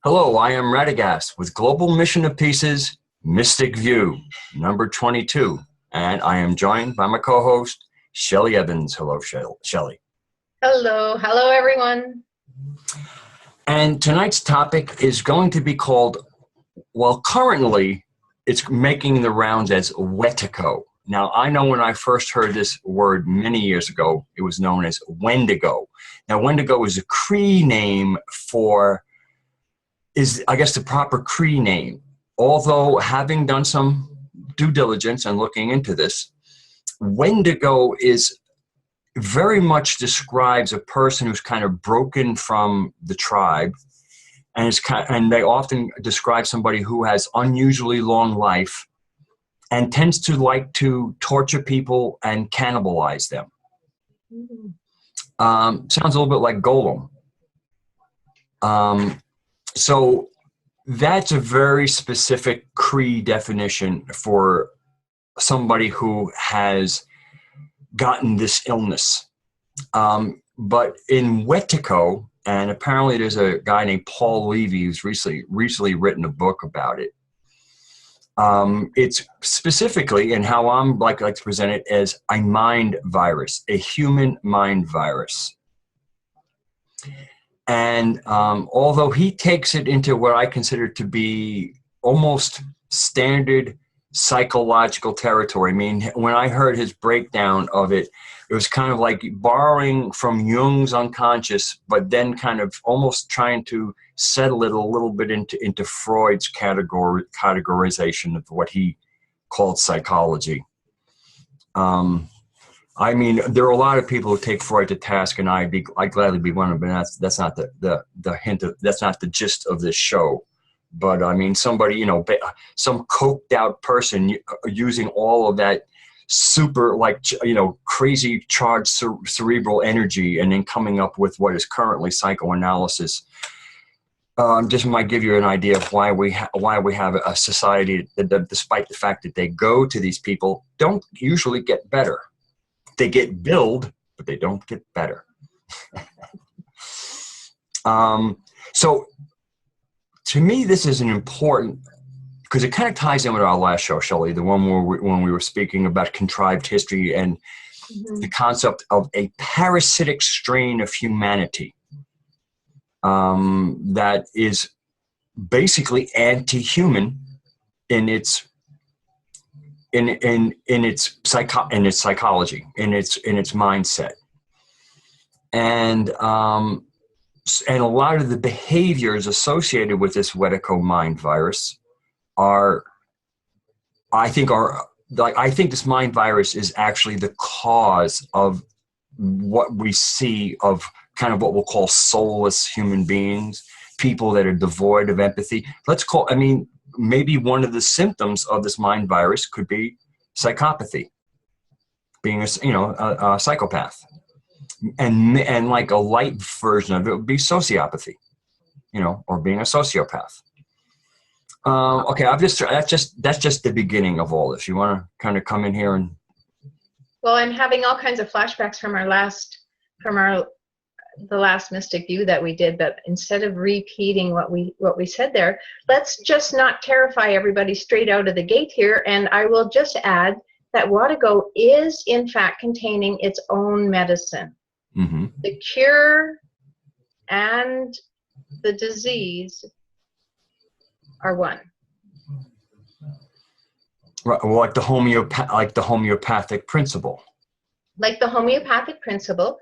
Hello, I am Radagast with Global Mission of Peace's Mystic View, number 22, and I am joined by my co-host, Shelly Evans. Hello, Shelly. Hello everyone. And tonight's topic is going to be called, well, currently it's making the rounds as Wetiko. Now, I know when I first heard this word many years ago, it was known as Wendigo. Now, Wendigo is a Cree name is, I guess, the proper Cree name. Although, having done some due diligence and looking into this, Wendigo is very much describes a person who's kind of broken from the tribe, and they often describe somebody who has unusually long life and tends to like to torture people and cannibalize them. Sounds a little bit like Golem. So that's a very specific Cree definition for somebody who has gotten this illness. But in Wetiko, and apparently there's a guy named Paul Levy who's recently written a book about it. It's specifically, and how I'm like to present it, as a mind virus, a human mind virus. And although he takes it into what I consider to be almost standard psychological territory. I mean, when I heard his breakdown of it, it was kind of like borrowing from Jung's unconscious, but then kind of almost trying to settle it a little bit into Freud's categorization of what he called psychology. I mean, there are a lot of people who take Freud to task, and I'd gladly be one of them. But that's not the hint of, that's not the gist of this show. But I mean, somebody, some coked out person using all of that super, crazy charged cerebral energy, and then coming up with what is currently psychoanalysis. Just might give you an idea of why we have a society that, despite the fact that they go to these people, don't usually get better. They get billed, but they don't get better. So to me, this is an important, because it kind of ties in with our last show, Shelley, the one when we were speaking about contrived history and the concept of a parasitic strain of humanity that is basically anti-human in its psychology, in its mindset, and a lot of the behaviors associated with this Wetiko mind virus I think this mind virus is actually the cause of what we see of kind of what we'll call soulless human beings, people that are devoid of empathy. Maybe one of the symptoms of this mind virus could be psychopathy, being a psychopath, and like a light version of it would be sociopathy, or being a sociopath. Okay, that's just the beginning of all this. You want to kind of come in here and? Well, I'm having all kinds of flashbacks from the last Mystic View that we did, but instead of repeating what we said there, let's just not terrify everybody straight out of the gate here. And I will just add that Wetiko is in fact containing its own medicine. Mm-hmm. The cure and the disease are one. Right, well, like the homeopathic principle. Like the homeopathic principle.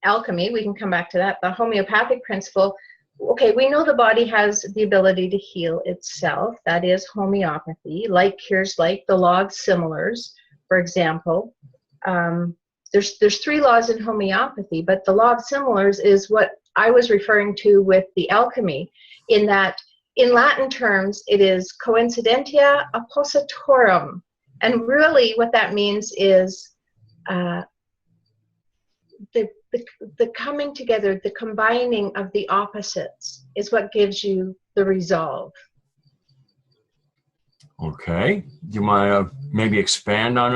Alchemy, we can come back to that. The homeopathic principle, okay, we know the body has the ability to heal itself. That is homeopathy, like cures, like the law of similars, for example. There's 3 laws in homeopathy, but the law of similars is what I was referring to with the alchemy, in that in Latin terms, it is coincidentia oppositorum. And really what that means is the coming together, the combining of the opposites is what gives you the resolve. Okay, do you want to maybe expand on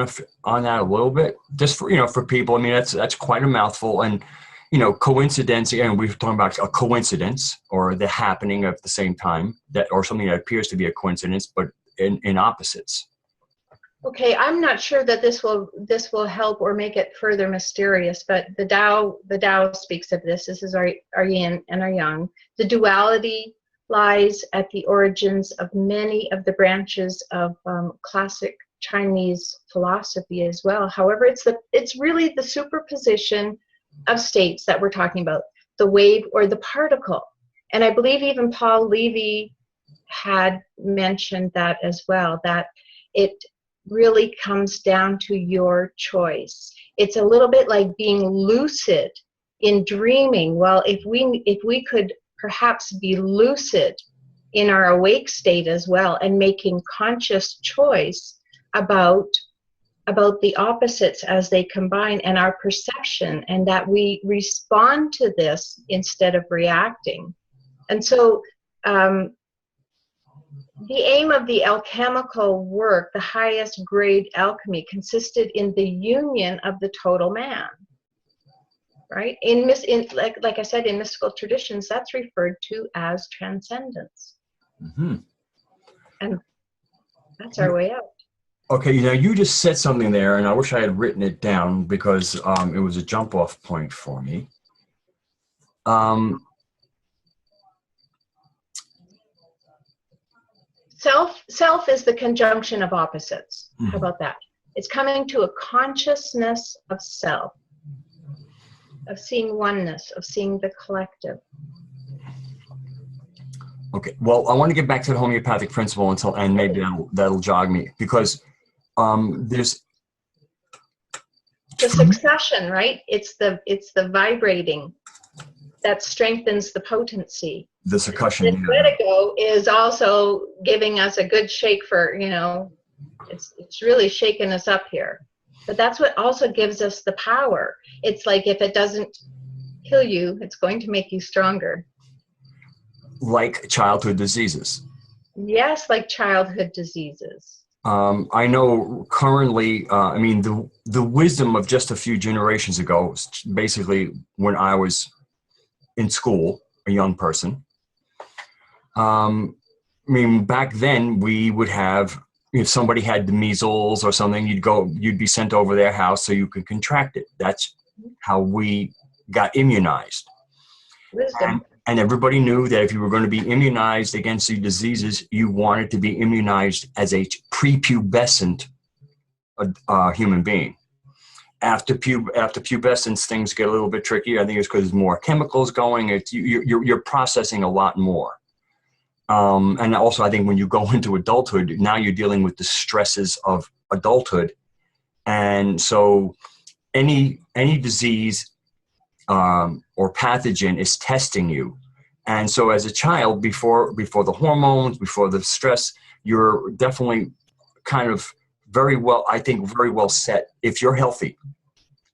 that a little bit, just for people? I mean, that's quite a mouthful, and coincidence, and we're talking about a coincidence or the happening at the same time, that or something that appears to be a coincidence, but in opposites. Okay, I'm not sure that this will help or make it further mysterious, but the Tao speaks of this. This is our yin and our yang. The duality lies at the origins of many of the branches of classic Chinese philosophy as well. However, it's really the superposition of states that we're talking about, the wave or the particle. And I believe even Paul Levy had mentioned that as well, that it really comes down to your choice. It's a little bit like being lucid in dreaming. Well, if we could perhaps be lucid in our awake state as well, and making conscious choice about the opposites as they combine, and our perception, and that we respond to this instead of reacting. And so the aim of the alchemical work, the highest grade alchemy, consisted in the union of the total man. Right? Like I said, in mystical traditions, that's referred to as transcendence. Mm-hmm. And that's our way out. Okay, you just said something there, and I wish I had written it down because it was a jump-off point for me. Self is the conjunction of opposites. Mm-hmm. How about that? It's coming to a consciousness of self, of seeing oneness, of seeing the collective. Okay, well, I want to get back to the homeopathic principle and maybe that'll jog me, because there's the succession, right? It's the vibrating that strengthens the potency. The succussion. And Wetiko is also giving us a good shake for, it's really shaking us up here. But that's what also gives us the power. It's like if it doesn't kill you, it's going to make you stronger. Like childhood diseases. Yes, like childhood diseases. I know currently, the wisdom of just a few generations ago, basically when I was in school, a young person. Back then we would have, if somebody had the measles or something, you'd be sent over their house so you could contract it. That's how we got immunized. Wisdom. And everybody knew that if you were going to be immunized against these diseases, you wanted to be immunized as a prepubescent human being. After pubescence, things get a little bit trickier. I think it's because there's more chemicals going. You're processing a lot more. And also, I think when you go into adulthood, now you're dealing with the stresses of adulthood. And so any disease or pathogen is testing you. And so as a child, before the hormones, before the stress, you're definitely kind of very well set, if you're healthy,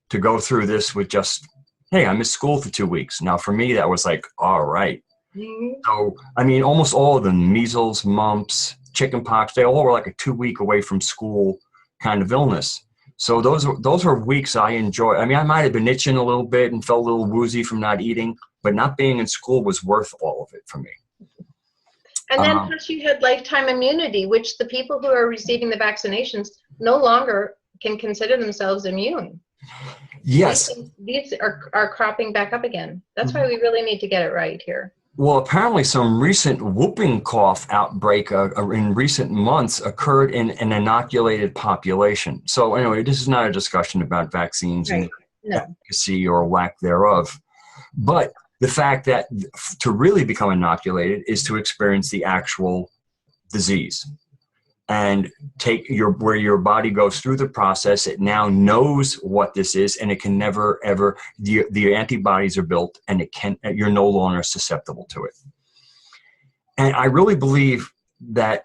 to go through this with just, hey, I missed school for 2 weeks. Now for me, that was like, all right. Mm-hmm. So, almost all of them, measles, mumps, chickenpox, they all were like a 2 week away from school kind of illness. So those were weeks I enjoyed. I might have been itching a little bit and felt a little woozy from not eating, but not being in school was worth all of it for me. And then plus you had lifetime immunity, which the people who are receiving the vaccinations no longer can consider themselves immune. Yes. These are cropping back up again. That's why we really need to get it right here. Well, apparently some recent whooping cough outbreak in recent months occurred in an inoculated population. So anyway, this is not a discussion about vaccines and efficacy or lack thereof. But the fact that to really become inoculated is to experience the actual disease and where your body goes through the process. It now knows what this is, and it can never ever, the antibodies are built, and you're no longer susceptible to it. And I really believe that,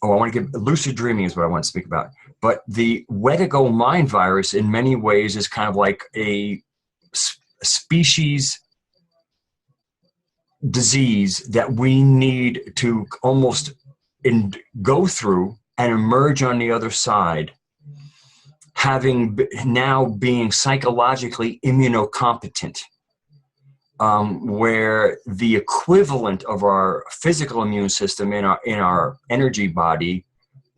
lucid dreaming is what I want to speak about. But the Wetiko mind virus in many ways is kind of like a species disease that we need to almost go through and emerge on the other side, having now being psychologically immunocompetent. where the equivalent of our physical immune system in our energy body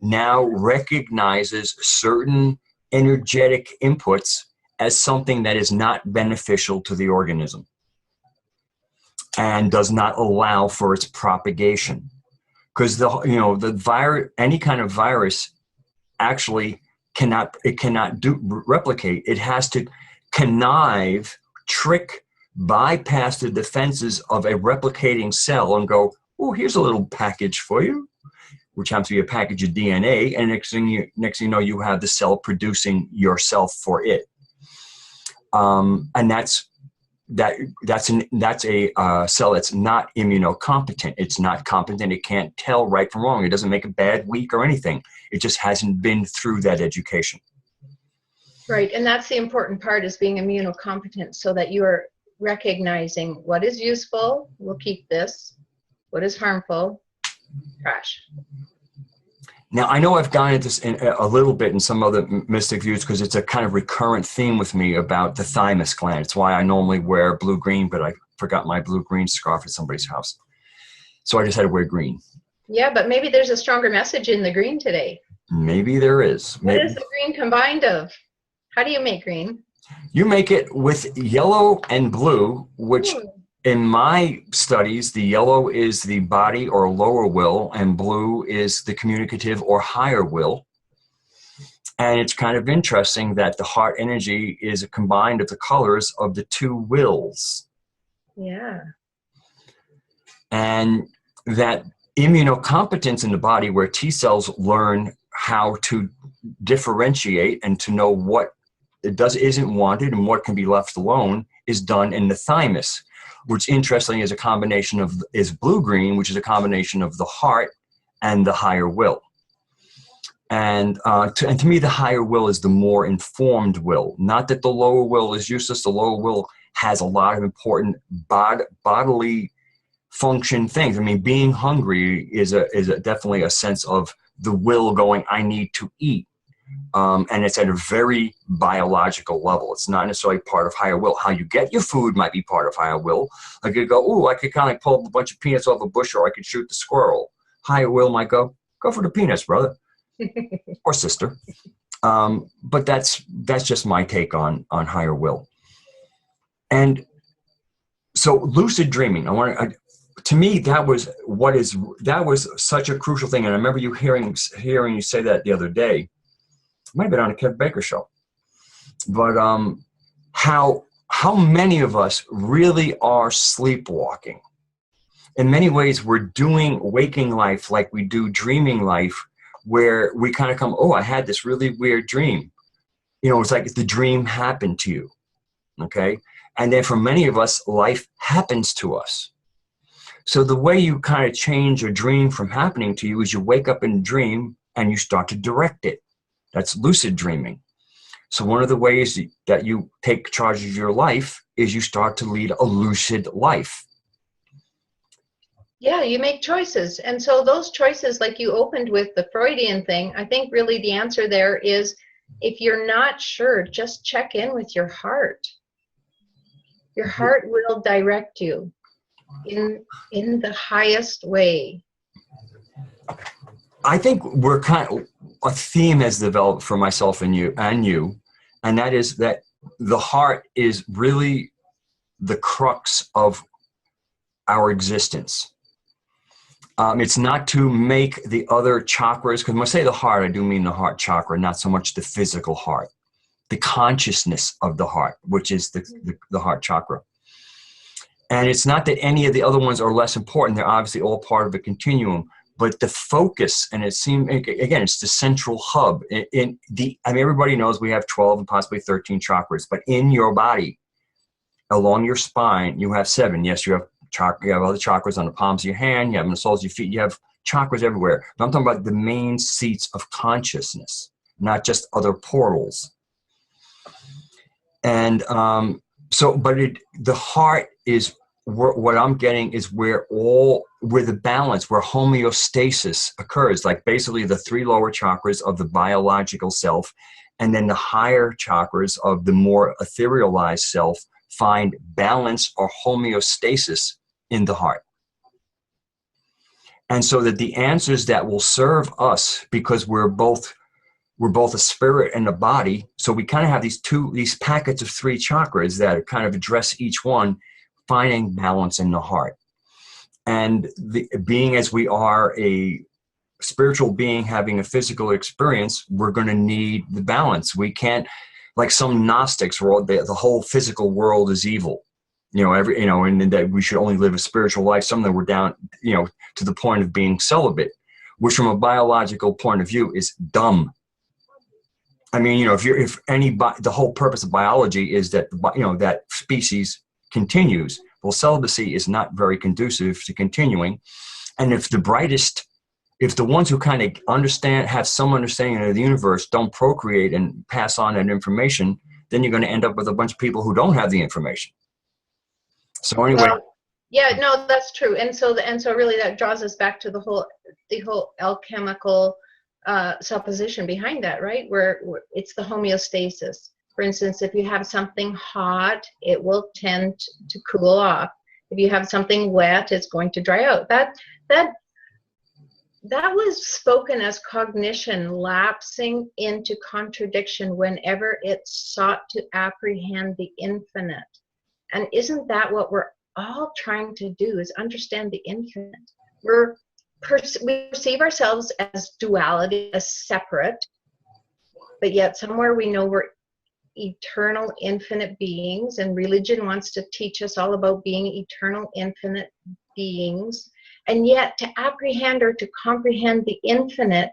now recognizes certain energetic inputs as something that is not beneficial to the organism and does not allow for its propagation. Because the virus, any kind of virus, actually cannot replicate. It has to connive, trick, bypass the defenses of a replicating cell and go, oh, here's a little package for you, which happens to be a package of DNA, and next thing you know, you have the cell producing yourself for it, and that's a cell that's not immunocompetent. It's not competent. It can't tell right from wrong. It doesn't make a bad, weak, or anything. It just hasn't been through that education. Right, and that's the important part, is being immunocompetent, so that you are recognizing what is useful, we'll keep this, what is harmful, trash. Now, I know I've gone into this a little bit in some other mystic views, because it's a kind of recurrent theme with me about the thymus gland. It's why I normally wear blue-green, but I forgot my blue-green scarf at somebody's house. So I just had to wear green. Yeah, but maybe there's a stronger message in the green today. Maybe there is. What is the green combined of? How do you make green? You make it with yellow and blue, which in my studies, the yellow is the body or lower will, and blue is the communicative or higher will. And it's kind of interesting that the heart energy is a combined of the colors of the two wills. Yeah. And that immunocompetence in the body, where T cells learn how to differentiate and to know what isn't wanted and what can be left alone, is done in the thymus, which interestingly is a combination of, is blue-green, which is a combination of the heart and the higher will. And to me, the higher will is the more informed will. Not that the lower will is useless. The lower will has a lot of important bodily function things. I mean, being hungry is definitely a sense of the will going, I need to eat. And it's at a very biological level. It's not necessarily part of higher will. How you get your food might be part of higher will. Like you go, ooh, I could kind of pull up a bunch of peanuts off a bush, or I could shoot the squirrel. Higher will might go for the peanuts, brother or sister. But that's just my take on higher will. And so lucid dreaming, to me, that was such a crucial thing. And I remember hearing you say that the other day. Might have been on a Kevin Baker show, but how many of us really are sleepwalking? In many ways, we're doing waking life like we do dreaming life, where we kind of come, oh, I had this really weird dream. It's like the dream happened to you, okay? And then for many of us, life happens to us. So the way you kind of change a dream from happening to you is you wake up in a dream and you start to direct it. That's lucid dreaming. So one of the ways that you take charge of your life is you start to lead a lucid life. Yeah, you make choices. And so those choices, like you opened with the Freudian thing, I think really the answer there is, if you're not sure, just check in with your heart. Your heart will direct you in the highest way. I think we're a theme has developed for myself and you, and that is that the heart is really the crux of our existence. It's not to make the other chakras, because when I say the heart, I do mean the heart chakra, not so much the physical heart, the consciousness of the heart, which is the heart chakra. And it's not that any of the other ones are less important. They're obviously all part of a continuum. But the focus, and it seems, again, it's the central hub. Everybody knows we have 12 and possibly 13 chakras, but in your body, along your spine, you have 7. Yes, you have other chakras on the palms of your hand, you have on the soles of your feet, you have chakras everywhere. But I'm talking about the main seats of consciousness, not just other portals. And the heart is, what I'm getting is where the balance, where homeostasis occurs, like basically the 3 lower chakras of the biological self, and then the higher chakras of the more etherealized self find balance or homeostasis in the heart. And so that the answers that will serve us, because we're both a spirit and a body, so we kind of have these packets of 3 chakras that kind of address each one, finding balance in the heart. And being as we are a spiritual being having a physical experience, we're going to need the balance. We can't, like some Gnostics, where the whole physical world is evil, and that we should only live a spiritual life. Some of them were down, to the point of being celibate, which from a biological point of view is dumb. I mean, the whole purpose of biology is that, that species continues. Well, celibacy is not very conducive to continuing. And if the ones who kind of have some understanding of the universe don't procreate and pass on that information, then you're going to end up with a bunch of people who don't have the information. So anyway. Well, yeah, no, that's true. And so really that draws us back to the whole alchemical supposition behind that, right? Where it's the homeostasis. For instance, if you have something hot, it will tend to cool off. If you have something wet, it's going to dry out. That was spoken as cognition lapsing into contradiction whenever it sought to apprehend the infinite. And isn't that what we're all trying to do, is understand the infinite? We perceive ourselves as duality, as separate, but yet somewhere we know we're eternal, infinite beings, and religion wants to teach us all about being eternal, infinite beings. And yet to apprehend or to comprehend the infinite,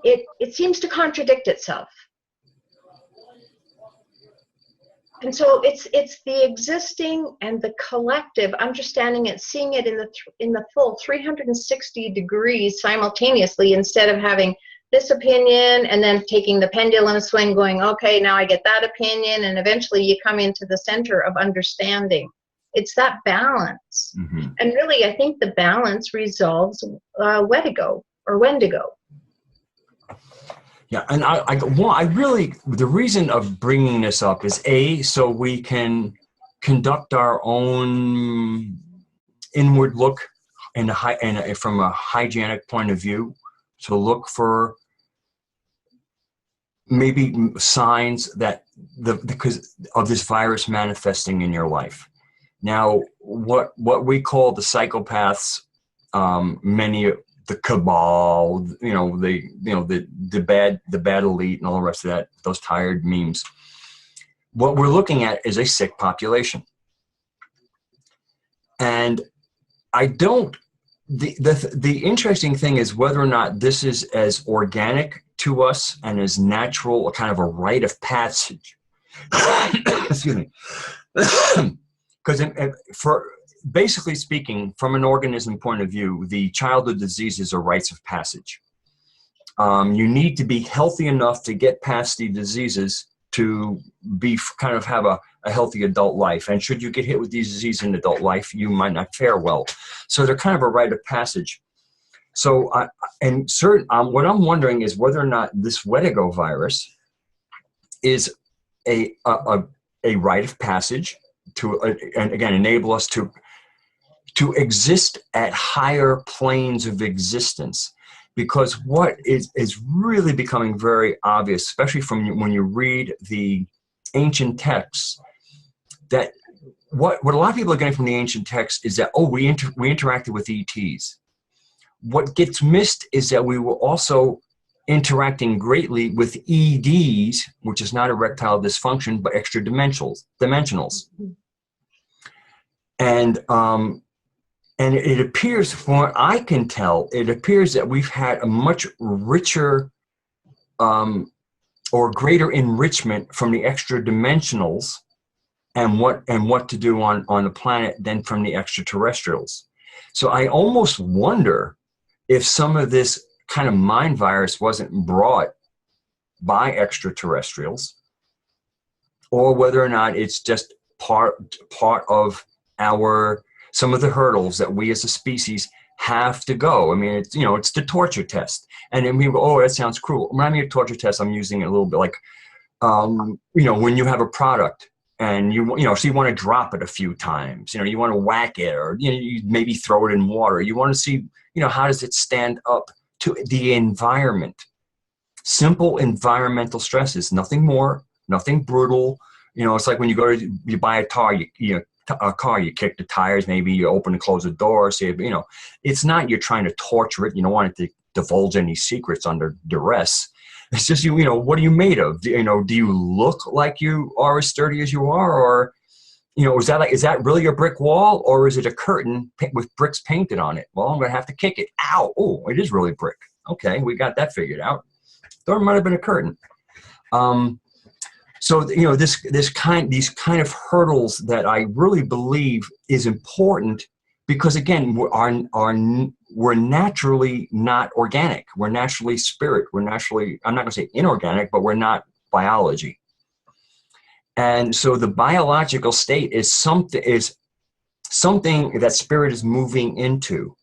it seems to contradict itself. And so it's the existing and the collective, understanding it, seeing it in the full 360 degrees simultaneously, instead of having this opinion and then taking the pendulum swing, going, okay, now I get that opinion, and eventually you come into the center of understanding. It's that balance. Mm-hmm. And really, I think the balance resolves Wetiko or Wendigo. Yeah, and I really, the reason of bringing this up is so we can conduct our own inward look from a hygienic point of view, to look for maybe signs that because of this virus manifesting in your life. Now, what we call the psychopaths, many the cabal, the bad elite and all the rest of that, those tired memes. What we're looking at is a sick population. And the interesting thing is whether or not this is as organic to us and as natural, a kind of a rite of passage. Excuse me. Because basically speaking, from an organism point of view, the childhood diseases are rites of passage. You need to be healthy enough to get past the diseases to have a healthy adult life. And should you get hit with these diseases in adult life, you might not fare well. So they're kind of a rite of passage. So, what I'm wondering is whether or not this Wetiko virus is a rite of passage to, and again, enable us to exist at higher planes of existence. Because what is really becoming very obvious, especially from when you read the ancient texts, that what a lot of people are getting from the ancient texts is that, we interacted with ETs. What gets missed is that we were also interacting greatly with EDs, which is not erectile dysfunction, but extra dimensionals. And it appears, from what I can tell, it appears that we've had a much richer or greater enrichment from the extra dimensionals and what to do on the planet than from the extraterrestrials. So I almost wonder if some of this kind of mind virus wasn't brought by extraterrestrials, or whether or not it's just part of some of the hurdles that we as a species have to go. I mean, it's the torture test. And then we go, that sounds cruel. When I mean a torture test, I'm using it a little bit like you know, when you have a product and you know, so you want to drop it a few times, you know, you want to whack it, or, you know, you maybe throw it in water. You want to see, you know, how does it stand up to the environment? Simple environmental stresses, nothing more, nothing brutal. You know, it's like when you buy a car, you kick the tires, maybe you open and close the door, see, you know, it's not you're trying to torture it. You don't want it to divulge any secrets under duress. It's just, you know, what are you made of? You know, do you look like you are as sturdy as you are? Or, you know, is that really a brick wall, or is it a curtain with bricks painted on it? Well, I'm going to have to kick it. Ow. Oh, it is really brick. Okay. We got that figured out. Thought it might have been a curtain. So, you know, these kind of hurdles that I really believe is important, because again, we're naturally not organic. We're naturally spirit. We're naturally, I'm not going to say inorganic, but we're not biology. And so the biological state is something that spirit is moving into,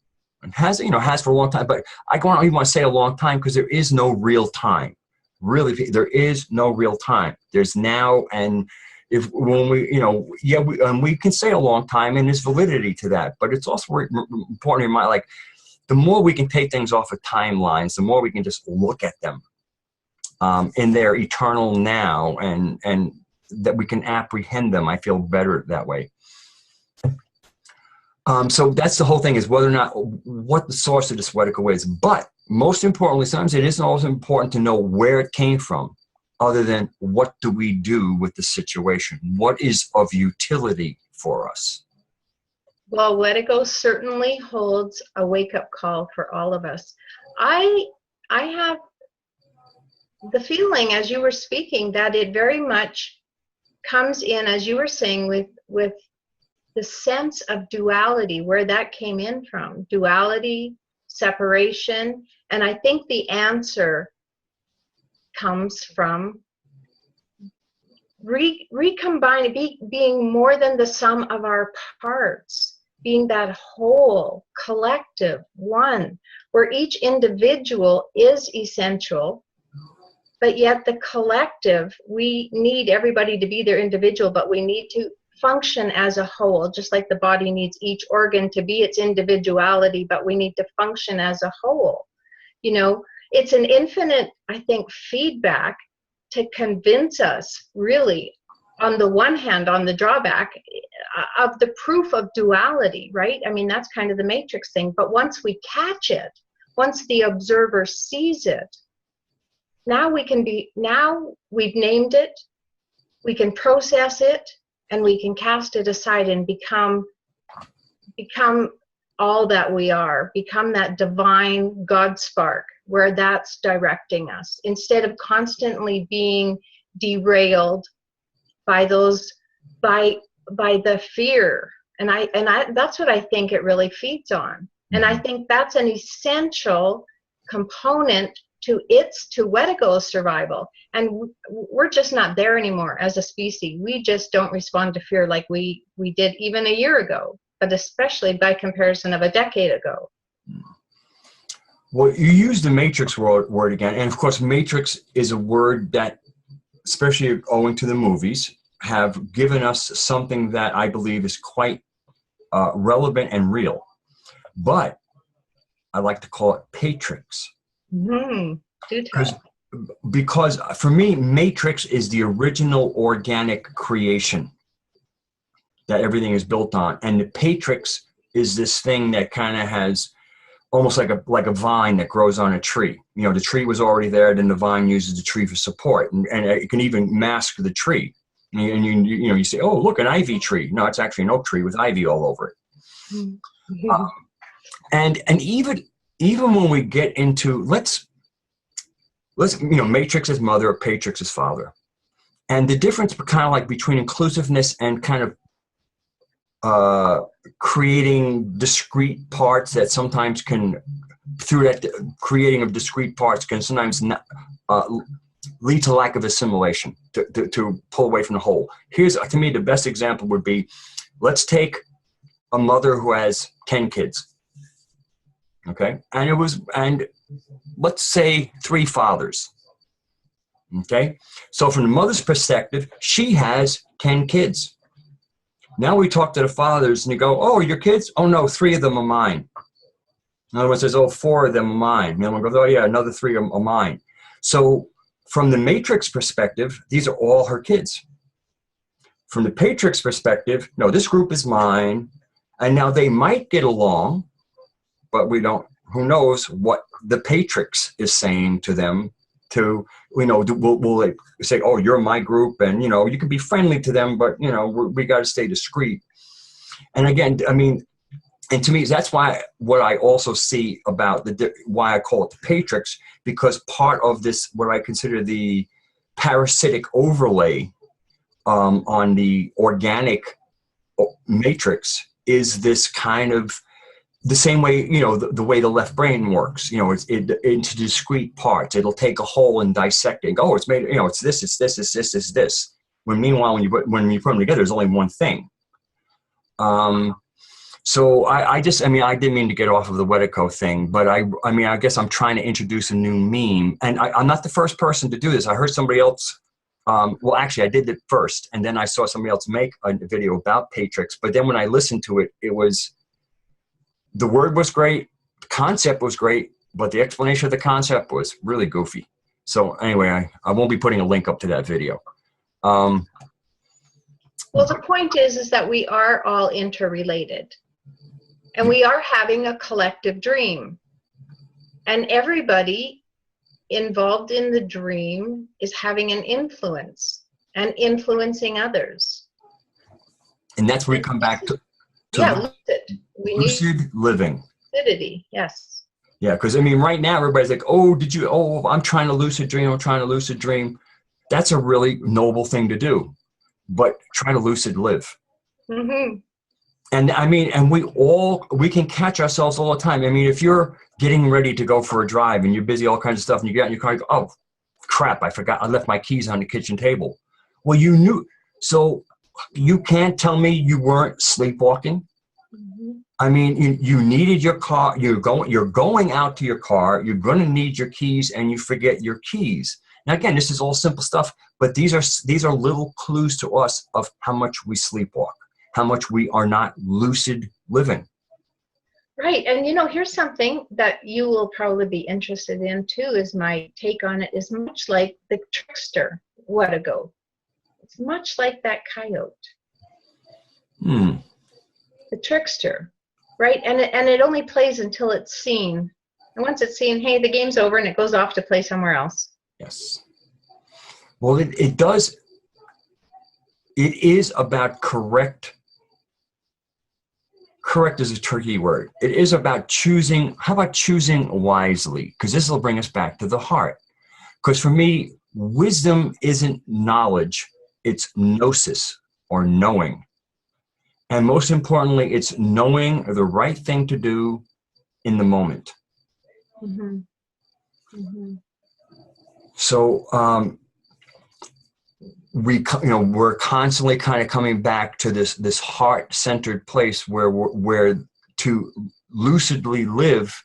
and has for a long time. But I don't even want to say a long time, because there is no real time. Really, there is no real time. There's now, and when we, you know, we can say a long time, and there's validity to that. But it's also important in my, like, the more we can take things off of timelines, the more we can just look at them in their eternal now, and that we can apprehend them. I feel better that way. So that's the whole thing, is whether or not what the source of this Wetiko is. But most importantly, sometimes it isn't always important to know where it came from, other than what do we do with the situation? What is of utility for us? Well, Wetiko certainly holds a wake-up call for all of us. I have the feeling, as you were speaking, that it very much comes in, as you were saying, with the sense of duality, where that came in from. Duality, separation, and I think the answer comes from recombining, being more than the sum of our parts, being that whole, collective, one, where each individual is essential, but yet the collective, we need everybody to be their individual, but we need to function as a whole, just like the body needs each organ to be its individuality, but we need to function as a whole. You know, it's an infinite, I think, feedback to convince us, really, on the one hand, on the drawback of the proof of duality, right? I mean, that's kind of the matrix thing. But once we catch it, once the observer sees it, now we've named it, we can process it, and we can cast it aside and become all that we are, become that divine God spark, where that's directing us, instead of constantly being derailed by the fear. And I that's what I think it really feeds on. And I think that's an essential component to Wetiko's survival. And we're just not there anymore as a species. We just don't respond to fear like we did even a year ago, but especially by comparison of a decade ago. Well, you use the matrix word again. And of course, matrix is a word that, especially owing to the movies, have given us something that I believe is quite relevant and real. But I like to call it patrix. Because for me, matrix is the original organic creation that everything is built on, and the patrix is this thing that kind of has almost like a vine that grows on a tree. You know, the tree was already there, then the vine uses the tree for support, and it can even mask the tree. And you say, oh, look, an ivy tree. No, it's actually an oak tree with ivy all over it. And even when we get into, let's matrix is mother, patrix is father. And the difference kind of like between inclusiveness and kind of creating discrete parts that sometimes can, through that creating of discrete parts, can sometimes lead to lack of assimilation, to pull away from the whole. Here's, to me, the best example would be, let's take a mother who has 10 kids. Okay, and let's say 3 fathers. Okay? So from the mother's perspective, she has 10 kids. Now we talk to the fathers and you go, oh, your kids? Oh no, 3 of them are mine. In other words, there's, oh, 4 of them are mine. And the other one goes, oh yeah, another 3 are mine. So from the matrix perspective, these are all her kids. From the patrix perspective, no, this group is mine. And now they might get along, but we don't, who knows what the patrix is saying to them to, you know, will they say, oh, you're my group, and, you know, you can be friendly to them, but, you know, we got to stay discreet. And again, I mean, and to me, that's why what I also see about why I call it the patrix, because part of this, what I consider the parasitic overlay on the organic matrix, is this kind of the same way, you know, the way the left brain works. You know, it's into discrete parts. It'll take a whole and dissect it and go, oh, it's made, you know, it's this, it's this, it's this, it's this. When meanwhile, when you put them together, there's only one thing. So I mean, I didn't mean to get off of the Wetiko thing, but I mean, I guess I'm trying to introduce a new meme, and I'm not the first person to do this. I heard somebody else. Well, actually, I did it first, and then I saw somebody else make a video about Patrix. But then when I listened to it, the word was great, the concept was great, but the explanation of the concept was really goofy. So anyway, I won't be putting a link up to that video. Well, the point is that we are all interrelated, and we are having a collective dream, and everybody involved in the dream is having an influence and influencing others. And that's where we come back to lucid. Lucid living. Lucidity, yes. Yeah, because I mean, right now everybody's like, oh, I'm trying to lucid dream, I'm trying to lucid dream. That's a really noble thing to do, but try to lucid live. Mm-hmm. And I mean, and we can catch ourselves all the time. I mean, if you're getting ready to go for a drive and you're busy, all kinds of stuff, and you get in your car, you go, oh, crap, I forgot, I left my keys on the kitchen table. Well, you knew, so you can't tell me you weren't sleepwalking. Mm-hmm. I mean, you needed your car, you're going out to your car, you're going to need your keys, and you forget your keys. Now, again, this is all simple stuff, but these are little clues to us of how much we sleepwalk, how much we are not lucid living. Right. And, you know, here's something that you will probably be interested in, too, is my take on it is much like the trickster, Wetiko. It's much like that coyote. The trickster, right? And it only plays until it's seen. And once it's seen, hey, the game's over, and it goes off to play somewhere else. Yes. Well, it does. It is about correct is a tricky word. It is about choosing. How about choosing wisely? Because this will bring us back to the heart. Because for me, wisdom isn't knowledge. It's gnosis, or knowing. And most importantly, it's knowing the right thing to do in the moment. Mm-hmm. Mm-hmm. So we're constantly kind of coming back to this heart-centered place where to lucidly live,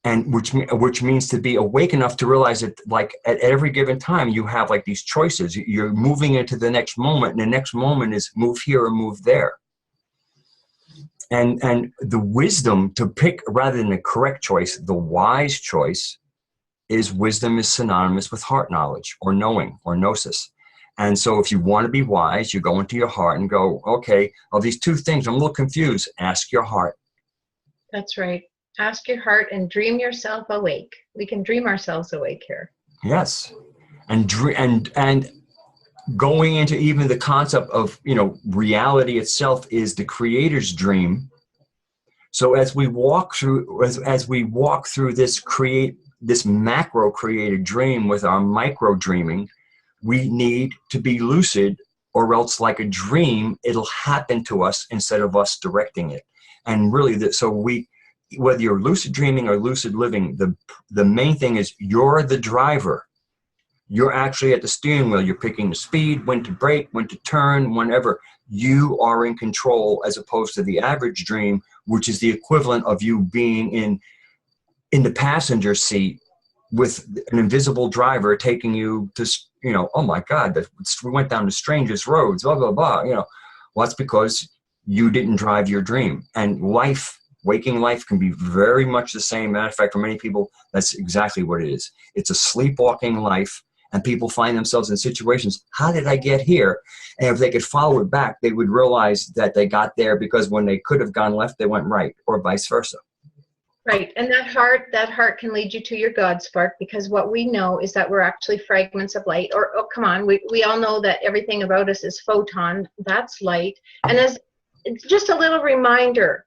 and which means to be awake enough to realize that, like, at every given time you have like these choices. You're moving into the next moment, and the next moment is move here or move there. And the wisdom to pick, rather than the correct choice, the wise choice, is wisdom is synonymous with heart knowledge, or knowing, or gnosis. And so if you want to be wise, you go into your heart and go, okay, of these two things, I'm a little confused. Ask your heart. That's right. Ask your heart and dream yourself awake. We can dream ourselves awake here. Yes. And going into even the concept of, reality itself is the creator's dream. So as we walk through, this macro created dream with our micro dreaming, we need to be lucid, or else, like a dream, it'll happen to us instead of us directing it. And really, whether you're lucid dreaming or lucid living, the main thing is you're the driver. You're actually at the steering wheel. You're picking the speed, when to brake, when to turn, whenever. You are in control, as opposed to the average dream, which is the equivalent of you being in the passenger seat with an invisible driver taking you you know, oh my God, we went down the strangest roads, blah, blah, blah, you know. Well, that's because you didn't drive your dream. And life, waking life can be very much the same. Matter of fact, for many people, that's exactly what it is. It's a sleepwalking life, and people find themselves in situations, how did I get here? And if they could follow it back, they would realize that they got there because when they could have gone left, they went right, or vice versa. Right, and that heart can lead you to your God spark, because what we know is that we're actually fragments of light. Or, oh, come on, we all know that everything about us is photon, that's light. And as just a little reminder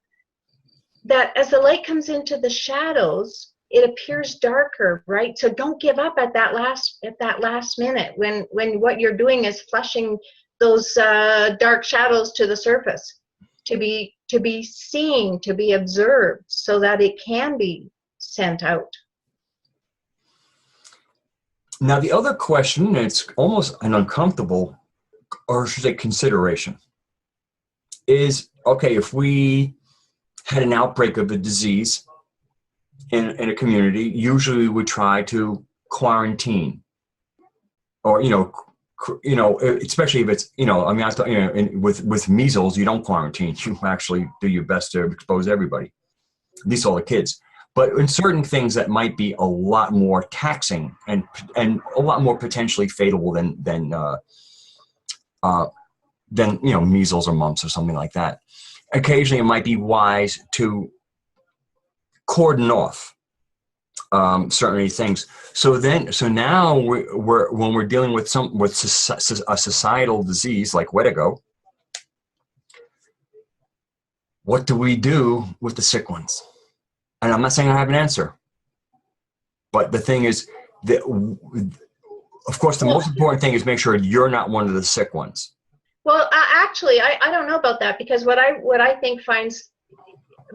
that as the light comes into the shadows, it appears darker, right? So don't give up at that last minute when what you're doing is flushing those dark shadows to the surface, to be seen, to be observed, so that it can be sent out. Now, the other question, it's almost an uncomfortable, or should I say consideration, is, okay, if we had an outbreak of a disease in a community, usually we would try to quarantine, or, you know, especially if it's, you know, I mean, with measles, you don't quarantine. You actually do your best to expose everybody, at least all the kids. But in certain things that might be a lot more taxing and a lot more potentially fatal than you know, measles or mumps or something like that. Occasionally, it might be wise to cordon off certain things. So now when we're dealing with a societal disease like Wetiko, what do we do with the sick ones? And I'm not saying I have an answer, but the thing is that, of course, the most important thing is make sure you're not one of the sick ones. Well, actually, I don't know about that, because what I think finds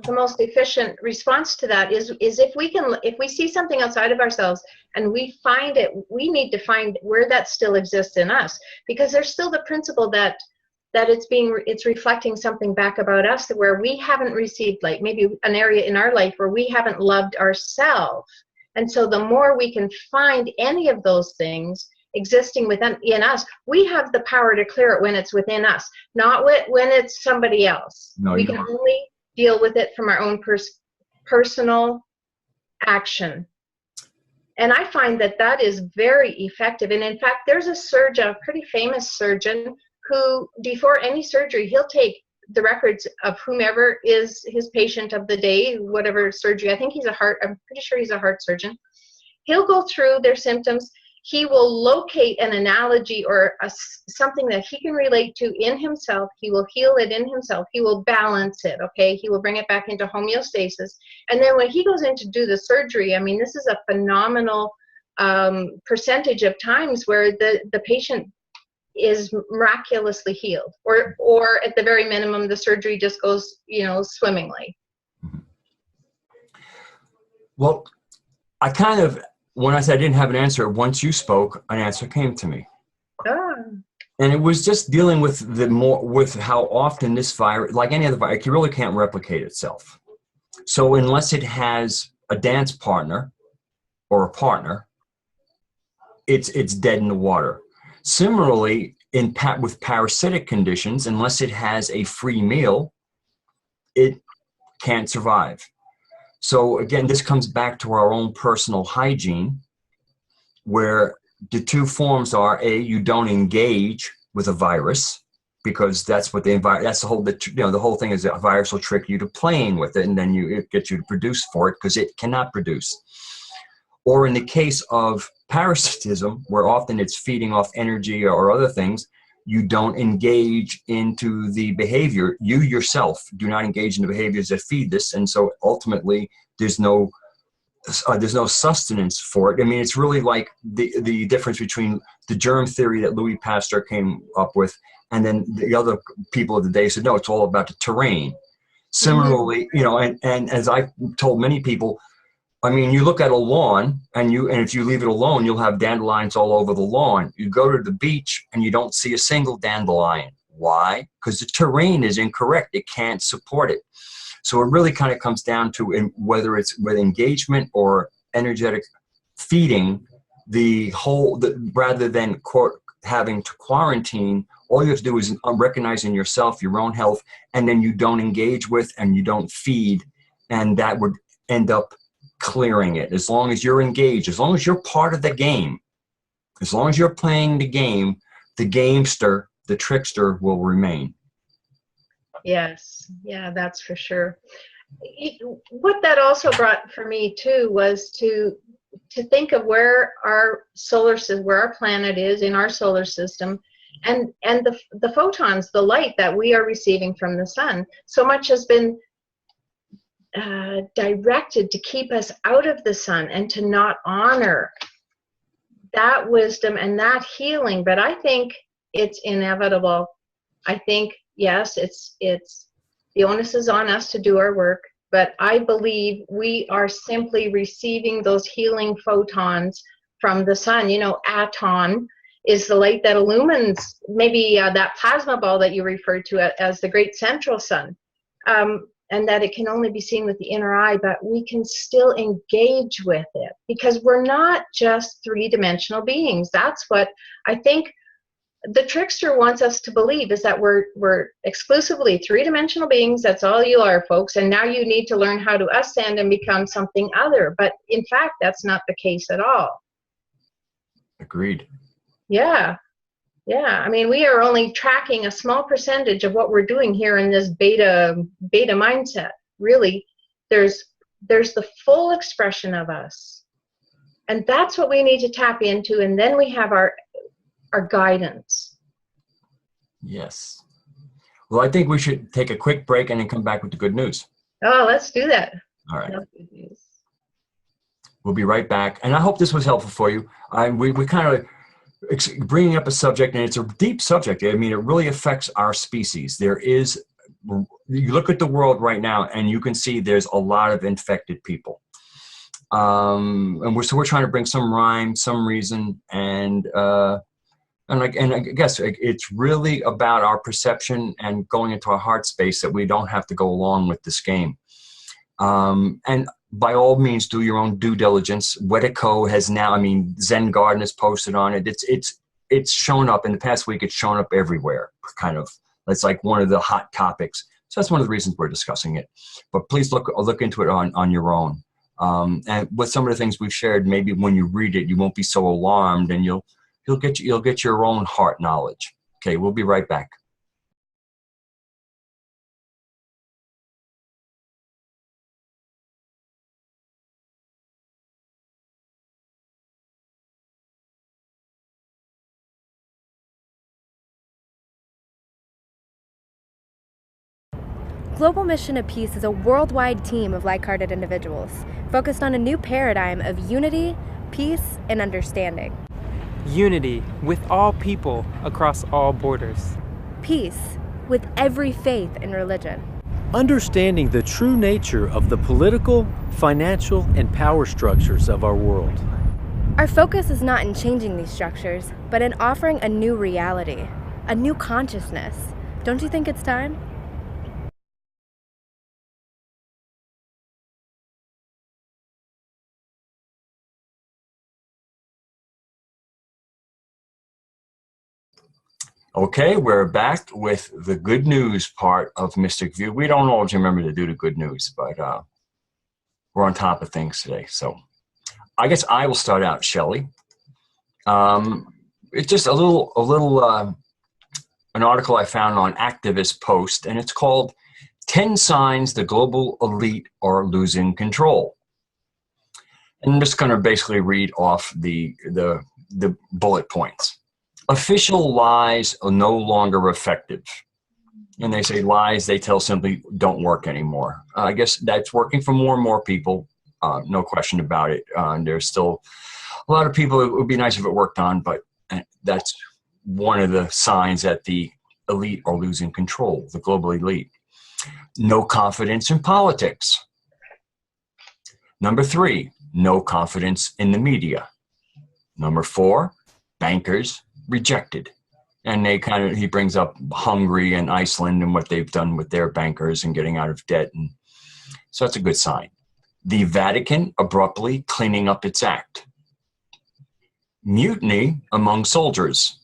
the most efficient response to that is if we see something outside of ourselves and we find it, we need to find where that still exists in us, because there's still the principle that it's reflecting something back about us, where we haven't received, like maybe an area in our life where we haven't loved ourselves. And so the more we can find any of those things existing in us, we have the power to clear it when it's within us, not when it's somebody else. No, we can only deal with it from our own personal action. And I find that is very effective. And in fact, there's a pretty famous surgeon who, before any surgery, he'll take the records of whomever is his patient of the day, whatever surgery. I'm pretty sure he's a heart surgeon. He'll go through their symptoms. He will locate an analogy or something that he can relate to in himself. He will heal it in himself. He will balance it, okay? He will bring it back into homeostasis. And then when he goes in to do the surgery, I mean, this is a phenomenal percentage of times where the patient is miraculously healed, or at the very minimum, the surgery just goes, you know, swimmingly. Well, I kind of, when I said I didn't have an answer, once you spoke, an answer came to me. Ah. And it was just dealing with with how often this virus, like any other virus, it really can't replicate itself. So unless it has a dance partner or a partner, it's dead in the water. Similarly, with parasitic conditions, unless it has a free meal, it can't survive. So again, this comes back to our own personal hygiene, where the two forms are: A, you don't engage with a virus, because that's what that's the whole thing is that a virus will trick you to playing with it, and then it gets you to produce for it because it cannot produce. Or in the case of parasitism, where often it's feeding off energy or other things, you don't engage into the behavior. You yourself do not engage in the behaviors that feed this, and so ultimately there's no sustenance for it. I mean, it's really like the difference between the germ theory that Louis Pasteur came up with, and then the other people of the day said, no, it's all about the terrain. Similarly, you know, and as I've told many people, I mean, you look at a lawn, and if you leave it alone, you'll have dandelions all over the lawn. You go to the beach, and you don't see a single dandelion. Why? Because the terrain is incorrect. It can't support it. So it really kind of comes down to whether it's with engagement or energetic feeding, rather than having to quarantine, all you have to do is recognize in yourself your own health, and then you don't engage with and you don't feed, and that would end up clearing it. As long as you're engaged, as long as you're part of the game, as long as you're playing the game, the gamester, the trickster will remain. Yes, yeah, that's for sure. What that also brought for me too was to think of where our solar system, where our planet is in our solar system, and the photons, the light that we are receiving from the sun. So much has been directed to keep us out of the sun and to not honor that wisdom and that healing. But I think it's inevitable. I think, yes, it's the onus is on us to do our work, but I believe we are simply receiving those healing photons from the sun. You know, Aton is the light that illumines maybe that plasma ball that you referred to as the great central sun, and that it can only be seen with the inner eye, but we can still engage with it because we're not just three-dimensional beings. That's what I think the trickster wants us to believe, is that we're exclusively three-dimensional beings. That's all you are, folks. And now you need to learn how to ascend and become something other. But in fact, that's not the case at all. Agreed. Yeah. Yeah. I mean, we are only tracking a small percentage of what we're doing here in this beta mindset. Really, there's the full expression of us. And that's what we need to tap into. And then we have our guidance. Yes. Well, I think we should take a quick break and then come back with the good news. Oh, let's do that. All right. We'll be right back. And I hope this was helpful for you. We kind of bringing up a subject, and it's a deep subject. I mean, it really affects our species. You look at the world right now and you can see there's a lot of infected people. And we're trying to bring some rhyme, some reason, and I guess it's really about our perception and going into our heart space, that we don't have to go along with this game. And by all means, do your own due diligence. Wetiko has now, I mean, Zengardner has posted on it. It's shown up in the past week. It's shown up everywhere. Kind of, it's like one of the hot topics. So that's one of the reasons we're discussing it. But please look into it on your own. And with some of the things we've shared, maybe when you read it, you won't be so alarmed, and you'll get your own heart knowledge. Okay, we'll be right back. Global Mission of Peace is a worldwide team of like-hearted individuals focused on a new paradigm of unity, peace, and understanding. Unity with all people across all borders. Peace with every faith and religion. Understanding the true nature of the political, financial, and power structures of our world. Our focus is not in changing these structures, but in offering a new reality, a new consciousness. Don't you think it's time? Okay, we're back with the good news part of Mystic View. We don't always remember to do the good news, but we're on top of things today. So I guess I will start out, Shelley. It's just an article I found on Activist Post, and it's called 10 Signs the Global Elite Are Losing Control. And I'm just going to basically read off the bullet points. Official lies are no longer effective. And they say lies they tell simply don't work anymore. I guess that's working for more and more people, no question about it. There's still a lot of people it would be nice if it worked on, but that's one of the signs that the elite are losing control, the global elite. No confidence in politics. Number 3, no confidence in the media. Number 4, bankers rejected. And he brings up Hungary and Iceland and what they've done with their bankers and getting out of debt. And so that's a good sign. The Vatican abruptly cleaning up its act. mutiny among soldiers.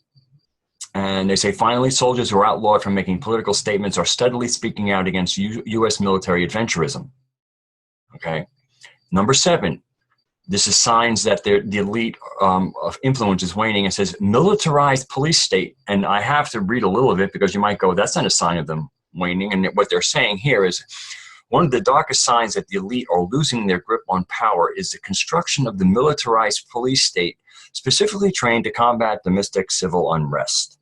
And they say, finally, soldiers who are outlawed from making political statements are steadily speaking out against U.S. military adventurism. Okay. Number 7, this is signs that the elite of influence is waning. It says, militarized police state. And I have to read a little of it because you might go, that's not a sign of them waning. And what they're saying here is, one of the darkest signs that the elite are losing their grip on power is the construction of the militarized police state, specifically trained to combat domestic civil unrest.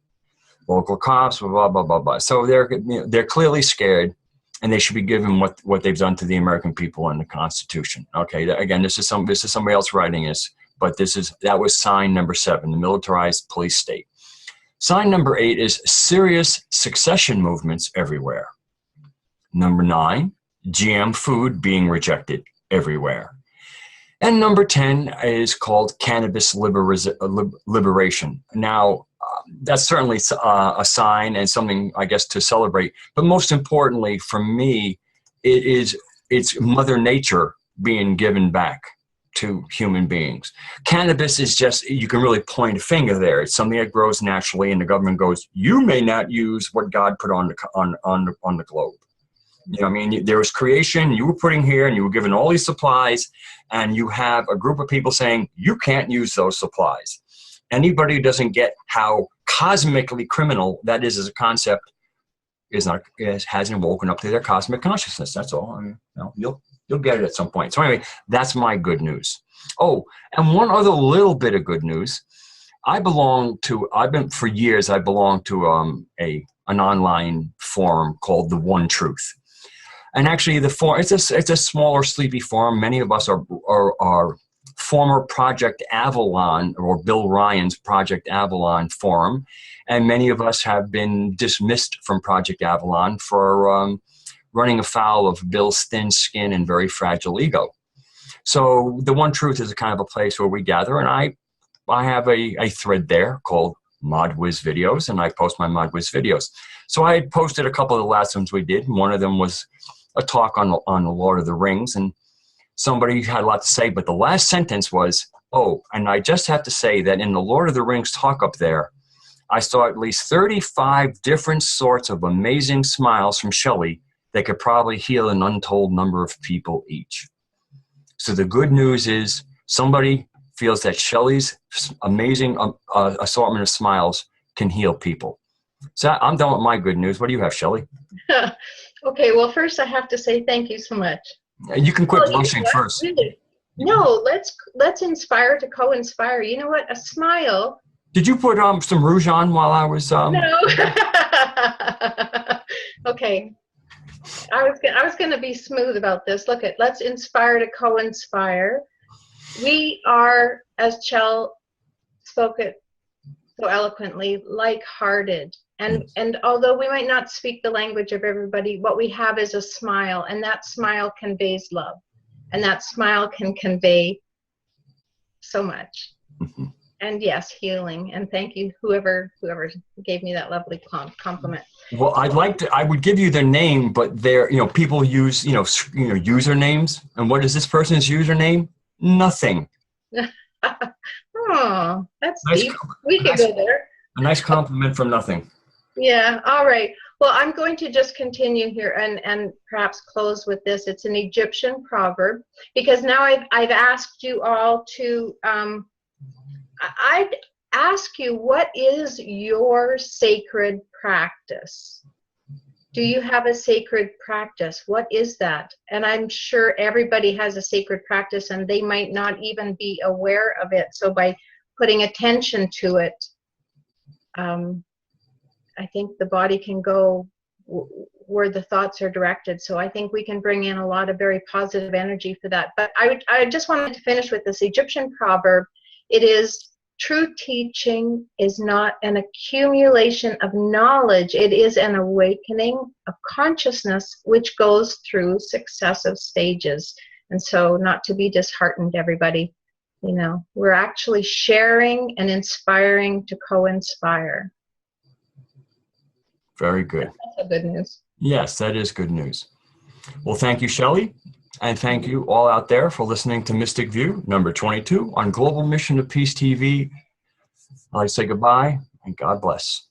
Local cops, blah, blah, blah, blah. So they're clearly scared, and they should be given what they've done to the American people in the Constitution. Okay, again, this is somebody else writing this, but that was sign number 7, the militarized police state. Sign number 8 is serious succession movements everywhere. Number 9, GM food being rejected everywhere. And number 10 is called cannabis liberation. Now, that's certainly a sign and something, I guess, to celebrate. But most importantly, for me, it's Mother Nature being given back to human beings. Cannabis is just, you can really point a finger there. It's something that grows naturally, and the government goes, you may not use what God put on the globe. You know, I mean, there was creation, you were putting here, and you were given all these supplies, and you have a group of people saying, you can't use those supplies. Anybody who doesn't get how cosmically criminal that is as a concept hasn't woken up to their cosmic consciousness. That's all. I mean, you'll get it at some point. So anyway, that's my good news. Oh, and one other little bit of good news. For years, I belonged to an online forum called The One Truth. And actually, the forum, it's a smaller, sleepy forum. Many of us are former Project Avalon, or Bill Ryan's Project Avalon forum, and many of us have been dismissed from Project Avalon for running afoul of Bill's thin skin and very fragile ego. So The One Truth is a kind of a place where we gather, and I have a thread there called ModWiz Videos, and I post my ModWiz videos. So I had posted a couple of the last ones we did, and one of them was a talk on the Lord of the Rings, and somebody had a lot to say, but the last sentence was, oh, and I just have to say that in the Lord of the Rings talk up there, I saw at least 35 different sorts of amazing smiles from Shelley that could probably heal an untold number of people each. So the good news is somebody feels that Shelley's amazing assortment of smiles can heal people. So I'm done with my good news. What do you have, Shelley? Okay, well, first I have to say thank you so much. You can quit blushing first. Really? No, let's inspire to co-inspire. You know what? A smile. Did you put some rouge on while I was? No. Okay. I was going to be smooth about this. Let's inspire to co-inspire. We are, as Chell spoke it so eloquently, like-hearted. And although we might not speak the language of everybody, what we have is a smile, and that smile conveys love, and that smile can convey so much. Mm-hmm. And yes, healing. And thank you, whoever gave me that lovely compliment. Well, I would give you their name, but people use usernames. And what is this person's username? Nothing. Oh, that's nice, deep. We could go there. A nice compliment from nothing. Yeah, all right. Well, I'm going to just continue here and perhaps close with this. It's an Egyptian proverb, because now I've asked you all to, I'd ask you, what is your sacred practice? Do you have a sacred practice? What is that? And I'm sure everybody has a sacred practice, and they might not even be aware of it. So by putting attention to it, I think the body can go where the thoughts are directed. So I think we can bring in a lot of very positive energy for that. But I just wanted to finish with this Egyptian proverb. It is, true teaching is not an accumulation of knowledge. It is an awakening of consciousness, which goes through successive stages. And so not to be disheartened, everybody. We're actually sharing and inspiring to co-inspire. Very good. That's good news. Yes, that is good news. Well, thank you, Shelley. And thank you all out there for listening to Mystic View, number 22, on Global Mission of Peace TV, I'd like to say goodbye and God bless.